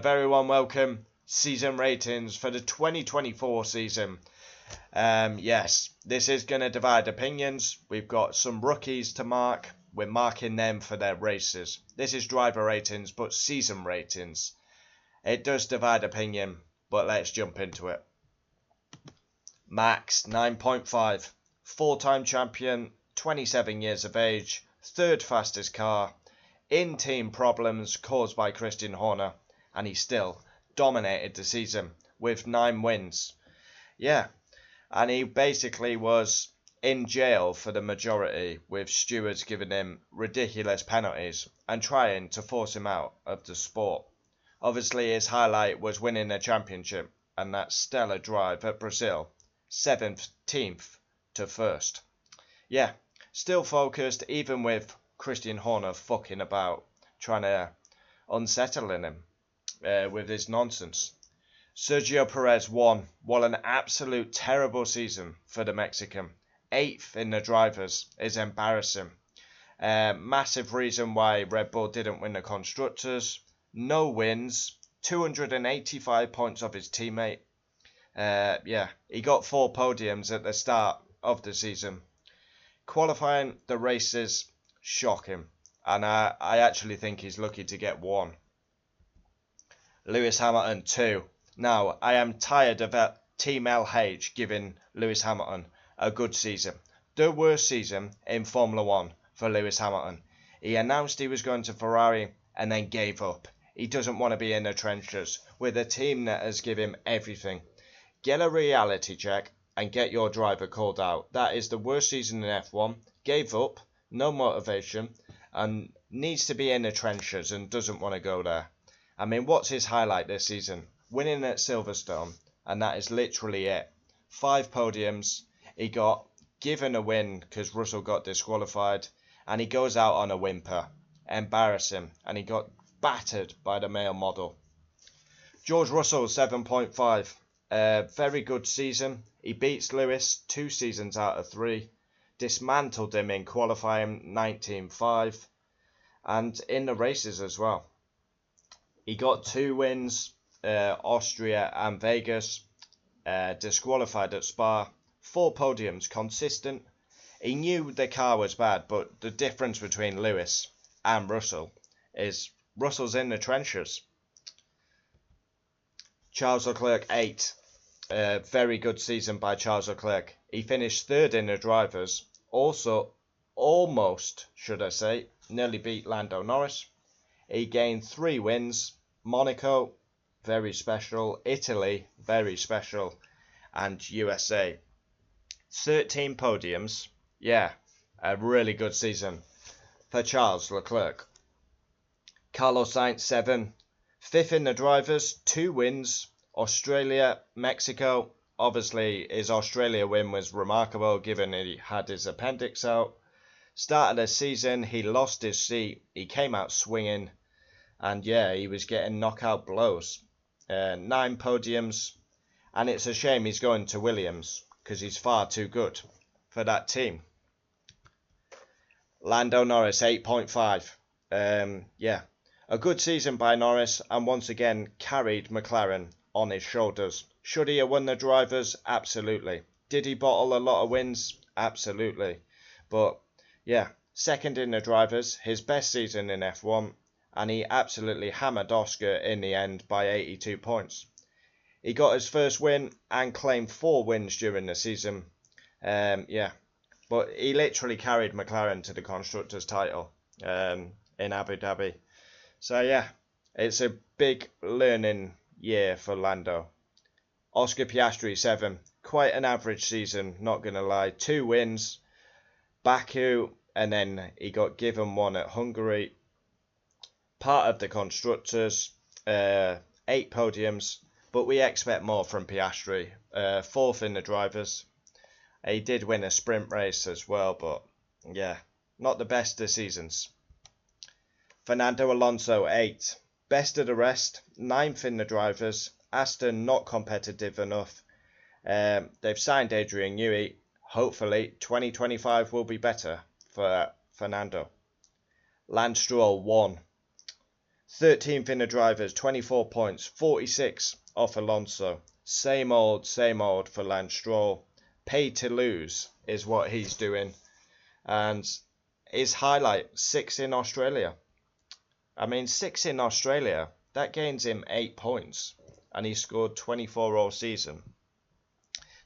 a very warm welcome. Season ratings for the 2024 season. Yes, this is going to divide opinions. We've got some rookies to mark. We're marking them for their races. This is driver ratings, but season ratings. It does divide opinion, but let's jump into it. Max, 9.5. Four-time champion, 27 years of age, third fastest car, in-team problems caused by Christian Horner, and he still dominated the season with 9 wins. Yeah, and he basically was in jail for the majority, with stewards giving him ridiculous penalties and trying to force him out of the sport. Obviously, his highlight was winning a championship and that stellar drive at Brazil, 17th to 1st. Yeah, still focused even with Christian Horner fucking about, trying to unsettle him with his nonsense. Sergio Perez won. What an absolute terrible season for the Mexican. 8th in the drivers is embarrassing. Massive reason why Red Bull didn't win the Constructors. No wins. 285 points off his teammate. He got 4 podiums at the start of the season. Qualifying the races, shocking. And I actually think he's lucky to get 1. Lewis Hamilton 2. Now, I am tired of Team LH giving Lewis Hamilton a good season. The worst season in Formula 1 for Lewis Hamilton. He announced he was going to Ferrari and then gave up. He doesn't want to be in the trenches with a team that has given him everything. Get a reality check and get your driver called out. That is the worst season in F1. Gave up, no motivation, and needs to be in the trenches and doesn't want to go there. I mean, what's his highlight this season? Winning at Silverstone, and that is literally it. 5 podiums. He got given a win because Russell got disqualified, and he goes out on a whimper. Embarrassing, and he got battered by the male model. George Russell, 7.5. Very good season. He beats Lewis 2 seasons out of 3. Dismantled him in qualifying 19.5. And in the races as well. He got 2 wins, Austria and Vegas. Disqualified at Spa. 4 podiums, consistent. He knew the car was bad, but the difference between Lewis and Russell is Russell's in the trenches. Charles Leclerc, 8. Very good season by Charles Leclerc. He finished 3rd in the drivers. Also, almost, should I say, nearly beat Lando Norris. He gained 3 wins. Monaco, very special. Italy, very special. And USA. 13 podiums. Yeah, a really good season for Charles Leclerc. Carlos Sainz, 7. 5th in the drivers, 2 wins. Australia, Mexico. Obviously, his Australia win was remarkable given he had his appendix out. Start of the season, he lost his seat. He came out swinging. And yeah, he was getting knockout blows. 9 podiums. And it's a shame he's going to Williams because he's far too good for that team. Lando Norris, 8.5. A good season by Norris, and once again carried McLaren on his shoulders. Should he have won the drivers? Absolutely. Did he bottle a lot of wins? Absolutely. But yeah, 2nd in the drivers, his best season in F1, and he absolutely hammered Oscar in the end by 82 points. He got his first win and claimed 4 wins during the season. But he literally carried McLaren to the Constructors' title in Abu Dhabi. So yeah, it's a big learning year for Lando. Oscar Piastri, 7. Quite an average season, not going to lie. 2 wins. Baku, and then he got given 1 at Hungary. Part of the Constructors. 8 podiums. But we expect more from Piastri. 4th in the drivers. He did win a sprint race as well, but yeah, not the best of seasons. Fernando Alonso, 8. Best of the rest, 9th in the drivers. Aston not competitive enough. They've signed Adrian Newey. Hopefully 2025 will be better for Fernando. Lance Stroll, 1. 13th in the drivers, 24 points, 46 off Alonso. Same old for Lance Stroll. Paid to lose is what he's doing. And his highlight, 6 in Australia. I mean, 6 in Australia, that gains him 8 points. And he scored 24 all season.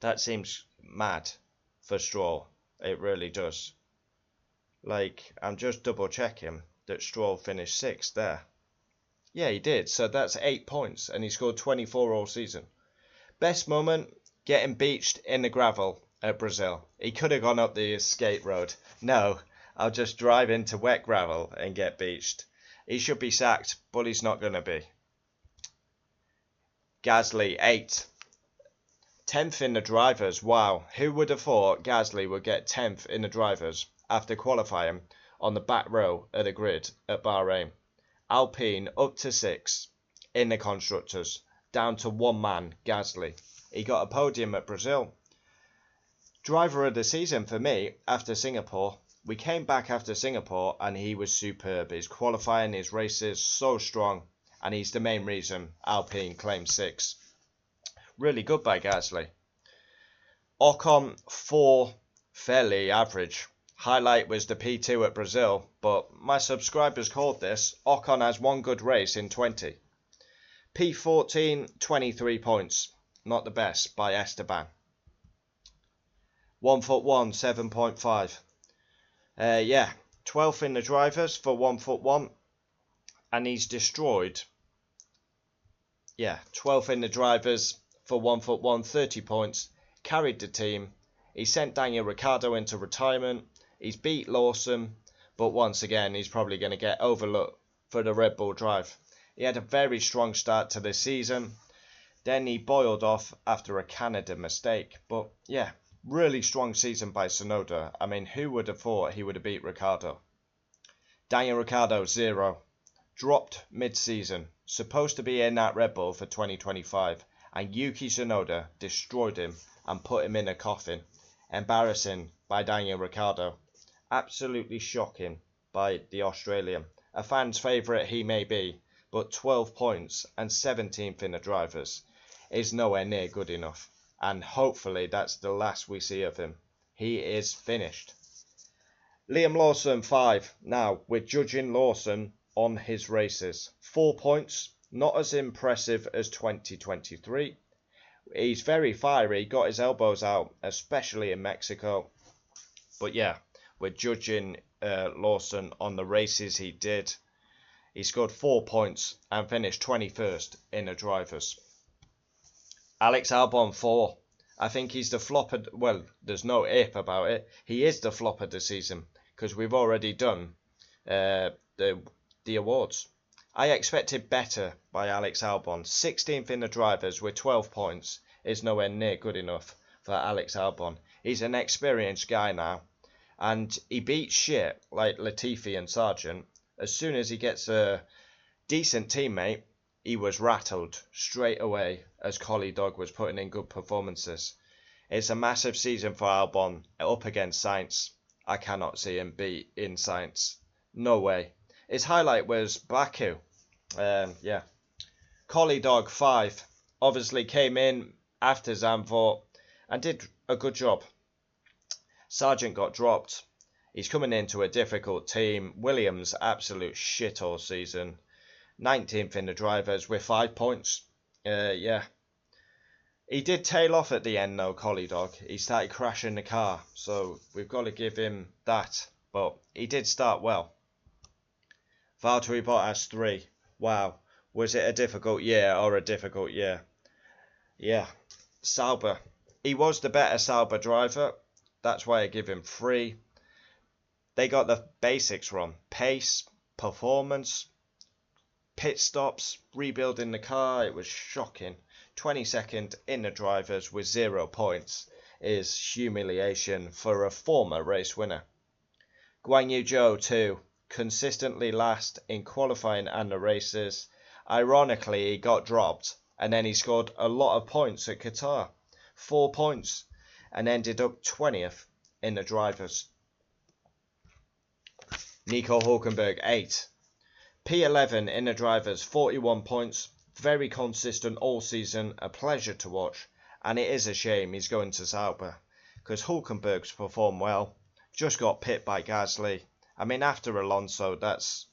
That seems mad for Stroll. It really does. Like, I'm just double checking that Stroll finished 6th there. Yeah, he did. So that's 8 points. And he scored 24 all season. Best moment, getting beached in the gravel at Brazil. He could have gone up the skate road. No, I'll just drive into wet gravel and get beached. He should be sacked, but he's not going to be. Gasly, 8. 10th in the drivers. Wow, who would have thought Gasly would get 10th in the drivers after qualifying on the back row of the grid at Bahrain? Alpine up to 6 in the constructors, down to one man, Gasly. He got a podium at Brazil. Driver of the season for me after Singapore. We came back after Singapore and he was superb. His qualifying, his races, so strong. And he's the main reason Alpine claimed 6. Really good by Gasly. Ocon 4, fairly average. Highlight was the P2 at Brazil, but my subscribers called this. Ocon has one good race in 20. P14, 23 points. Not the best by Esteban. 1'1", 7.5. Yeah, 12th in the drivers for 1'1", and he's destroyed. Yeah, 12th in the drivers for 1'1", 30 points. Carried the team. He sent Daniel Ricciardo into retirement. He's beat Lawson, but once again, he's probably going to get overlooked for the Red Bull drive. He had a very strong start to the season. Then he boiled off after a Canada mistake. But yeah, really strong season by Tsunoda. I mean, who would have thought he would have beat Ricciardo? Daniel Ricciardo, 0. Dropped mid-season. Supposed to be in that Red Bull for 2025. And Yuki Tsunoda destroyed him and put him in a coffin. Embarrassing by Daniel Ricciardo. Absolutely shocking by the Australian. A fan's favourite he may be, but 12 points and 17th in the drivers is nowhere near good enough. And hopefully that's the last we see of him. He is finished. Liam Lawson, 5. Now, we're judging Lawson on his races. 4 points, not as impressive as 2023. He's very fiery, got his elbows out, especially in Mexico. But yeah, we're judging Lawson on the races he did. He scored 4 points and finished 21st in the drivers. Alex Albon, 4. I think he's the flop of, well, there's no if about it. He is the flop of the season because we've already done the awards. I expected better by Alex Albon. 16th in the drivers with 12 points is nowhere near good enough for Alex Albon. He's an experienced guy now. And he beats shit like Latifi and Sargent. As soon as he gets a decent teammate, he was rattled straight away as Collie Dog was putting in good performances. It's a massive season for Albon up against Sainz. I cannot see him beat in Sainz. No way. His highlight was Baku. Yeah. Collie Dog, 5. Obviously came in after Zandvoort and did a good job. Sargent got dropped. He's coming into a difficult team. Williams, absolute shit all season. 19th in the drivers with 5 points. Yeah. He did tail off at the end though, Collie Dog. He started crashing the car. So we've got to give him that. But he did start well. Valtteri Bottas, 3. Wow. Was it a difficult year or a difficult year? Yeah. Sauber. He was the better Sauber driver. That's why I give him 3. They got the basics wrong. Pace, performance, pit stops, rebuilding the car. It was shocking. 22nd in the drivers with 0 points is humiliation for a former race winner. Guan Yu Zhou, 2. Consistently last in qualifying and the races. Ironically, he got dropped and then he scored a lot of points at Qatar. 4 points and ended up 20th in the drivers. Nico Hulkenberg, 8. P11 inner drivers, 41 points. Very consistent all season. A pleasure to watch. And it is a shame he's going to Sauber, because Hulkenberg's performed well. Just got pipped by Gasly. I mean, after Alonso, that's,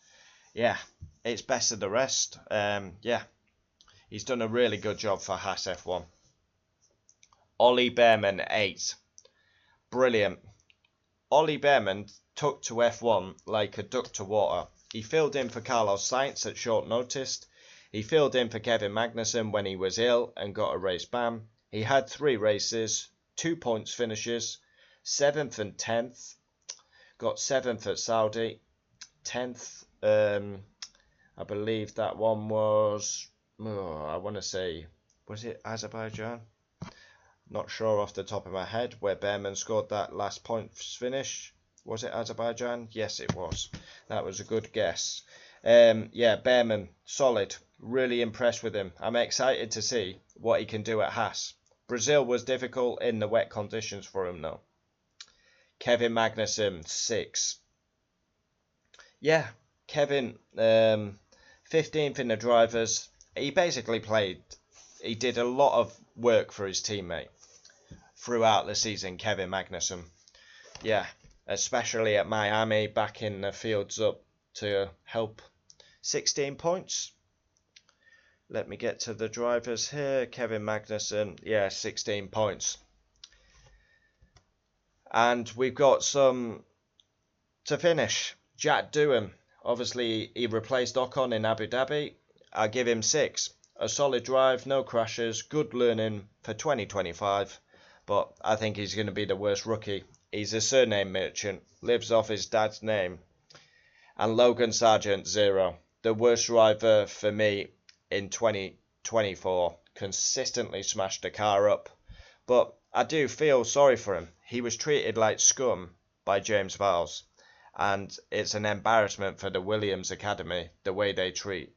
yeah, it's best of the rest. Yeah, he's done a really good job for Haas F1. Ollie Behrman, 8. Brilliant. Ollie Behrman took to F1 like a duck to water. He filled in for Carlos Sainz at short notice. He filled in for Kevin Magnussen when he was ill and got a race ban. He had 3 races, 2 points finishes, 7th and 10th. Got 7th at Saudi, 10th. I believe that one was, I want to say, was it Azerbaijan? Not sure off the top of my head where Behrman scored that last points finish. Was it Azerbaijan? Yes, it was. That was a good guess. Yeah, Behrman, solid. Really impressed with him. I'm excited to see what he can do at Haas. Brazil was difficult in the wet conditions for him, though. Kevin Magnussen, 6. Yeah, Kevin, 15th in the drivers. He basically he did a lot of work for his teammate throughout the season, Kevin Magnussen. Yeah, especially at Miami, backing the fields up to help. 16 points. Let me get to the drivers here. Kevin Magnussen, yeah, 16 points. And we've got some to finish. Jack Doohan, obviously he replaced Ocon in Abu Dhabi. I give him 6. A solid drive, no crashes, good learning for 2025. But I think he's going to be the worst rookie. He's a surname merchant, lives off his dad's name. And Logan Sargent, 0. The worst driver for me in 2024. Consistently smashed the car up. But I do feel sorry for him. He was treated like scum by James Vowles. And it's an embarrassment for the Williams Academy, the way they treat.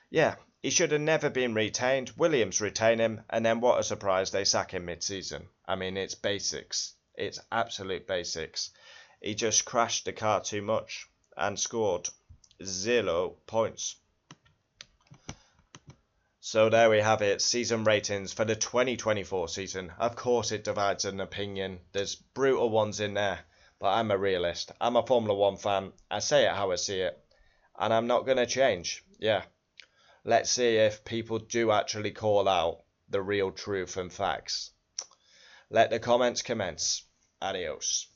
Yeah, he should have never been retained. Williams retain him, and then what a surprise, they sack him mid-season. I mean, it's basics. It's absolute basics. He just crashed the car too much and scored 0 points. So there we have it, season ratings for the 2024 season. Of course it divides an opinion. There's brutal ones in there, but I'm a realist. I'm a Formula 1 fan. I say it how I see it, and I'm not going to change. Yeah. Let's see if people do actually call out the real truth and facts. Let the comments commence. Adios.